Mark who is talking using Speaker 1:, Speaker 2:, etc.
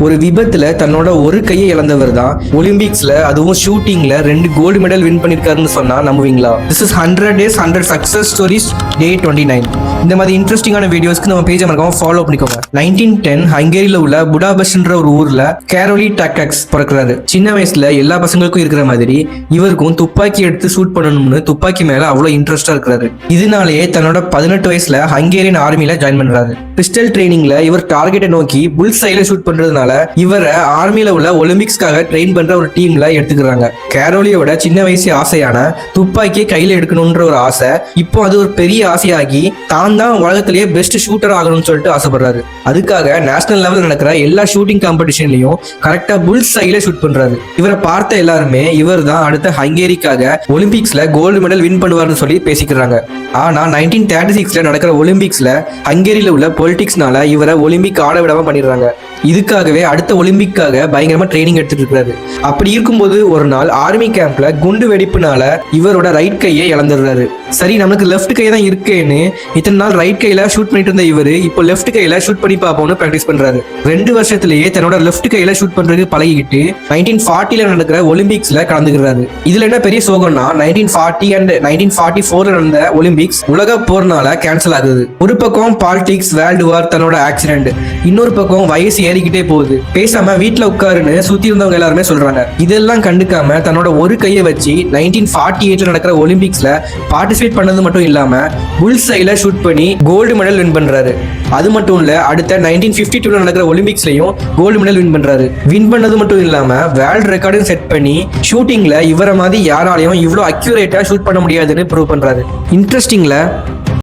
Speaker 1: ஒரு விபத்துல தன்னோட ஒரு கையை இழந்தவர் தான் ஒலிம்பிக்ஸ்ல அதுவும் ஷூட்டிங்ல 2 கோல்டு மெடல் வின் பண்ணிருக்காருன்னு சொன்னா நம்புவீங்களா? This is 100 days 100 success stories day 29. இந்த மாதிரி இன்ட்ரெஸ்டிங்கான வீடியோஸ்க்கு நம்ம பேஜை மறக்காம ஃபாலோ பண்ணிக்கோங்க. 1910 ஹங்கேரியில உள்ள புடாபெஸ்ட்ன்ற ஒரு ஊர்ல கேரோலி டாக்டாக்ஸ் பிறக்கிறாரு. சின்ன வயசுல எல்லா பசங்களுக்கும் இருக்கிற மாதிரி இவருக்கும் துப்பாக்கி எடுத்து ஷூட் பண்ணணும்னு துப்பாக்கி மேல அவ்வளவு இன்ட்ரெஸ்டா இருக்கிறாரு. இதனாலேயே தன்னோட 18 வயசுல ஹங்கேரியன் ஆர்மில ஜாயின் பண்றாரு. பிஸ்டல் ட்ரைனிங்ல இவர் டார்கெட்டை நோக்கி புல் சைல ஷூட் பண்றதுனால இவரை ஆர்மில உள்ள ஒலிம்பிக்ஸ்க்காக ட்ரெயின் பண்ற ஒரு டீம்ல எடுத்துக்கிறாங்க. கேரோலியோட சின்ன வயசு ஆசையான துப்பாக்கியை கையில எடுக்கணும்ன்ற ஒரு ஆசை இப்போ அது ஒரு பெரிய ஆசையாகி தான் உலகத்திலேயே பெஸ்ட் ஷூட்டர் ஆகணும்னு சொல்லிட்டு ஆசைப்படுறாரு. அதுக்காக நேஷனல் லெவலில் நடக்கிற எல்லா ஷூட்டிங் காம்படிஷன்லயும் கரெக்டா புல் சைல ஷூட் பண்றாரு. இவரை பார்த்த எல்லாருமே இவர் தான் அடுத்த ஹங்கேரிக்காக ஒலிம்பிக்ஸ்ல கோல்டு மெடல் வின் பண்ணுவார்னு சொல்லி பேசிக்கிறாங்க. ஆனா 1936 நடக்கிற ஒலிம்பிக்ஸ்ல ஹங்கேரியில உள்ள பொலிட்டிக்ஸ்னால இவரை ஒலிம்பிக் ஆட விடாம பண்ணிடுறாங்க. இதுக்காகவே அடுத்த ஒலிம்பிக்காக பயங்கரமா ட்ரைனிங் எடுத்துட்டு இருக்காரு. அப்படி இருக்கும்போது ஒரு நாள் ஆர்மி கேம்ப்ல குண்டு வெடிப்புனால இவரோட ரைட் கையை இழந்துடுறாரு. சரி, நமக்கு லெஃப்ட் கை தான் இருக்கேன்னு இத்தனை நாள் ரைட் கையில ஷூட் பண்ணிட்டு இருந்த இவரு இப்போ லெஃப்ட் கையில ஷூட் பண்ணி பார்ப்போம்னு பிராக்டிஸ் பண்றாரு. 2 வருஷத்திலேயே தன்னோட லெஃப்ட் கையில ஷூட் பண்றதுக்கு பழகிக்கிட்டு 1940 நடக்கிற ஒலிம்பிக்ஸ்ல கலந்துக்கிறாரு. இதுல என்ன பெரிய சோகம்னா 1940 அண்ட் 1944 நடந்த ஒலிம்பிக்ஸ் உலக போர்னால கேன்சல் ஆகுது. ஒரு பக்கம் பாலிடிக்ஸ், வேர்ல்டு வார், தன்னோட ஆக்சிடென்ட், இன்னொரு பக்கம் வயசு ஏறிக்கிட்டே போகுது. பேசாம வீட்டுல உட்காருன்னு சுத்தி இருந்தவங்க எல்லாருமே சொல்றாங்க. இதெல்லாம் கண்டுக்காம தன்னோட ஒரு கையை வச்சு 1948 நடக்கிற ஒலிம்பிக்ஸ்ல பார்ட்டிசிபேட் பண்ணது மட்டும் இல்லாம புல் சைல ஷூட் பண்ணி கோல்டு மெடல் வின் பண்றாரு. அது மட்டும் இல்ல, அடுத்த 1952 நடக்கிற ஒலிம்பிக்ஸ்லயும் கோல்டு மெடல் வின் பண்றாரு. வின் பண்ணது மட்டும் இல்லாம வேர்ல்ட் ரெக்கார்டும் செட் பண்ணி ஷூட்டிங்ல இவரை மாதிரி யாராலையும் இவ்வளவு அக்யூரேட்டா ஷூட் பண்ண முடியாதுன்னு ப்ரூவ் பண்றாரு. இன்ட்ரெஸ்டிங்ல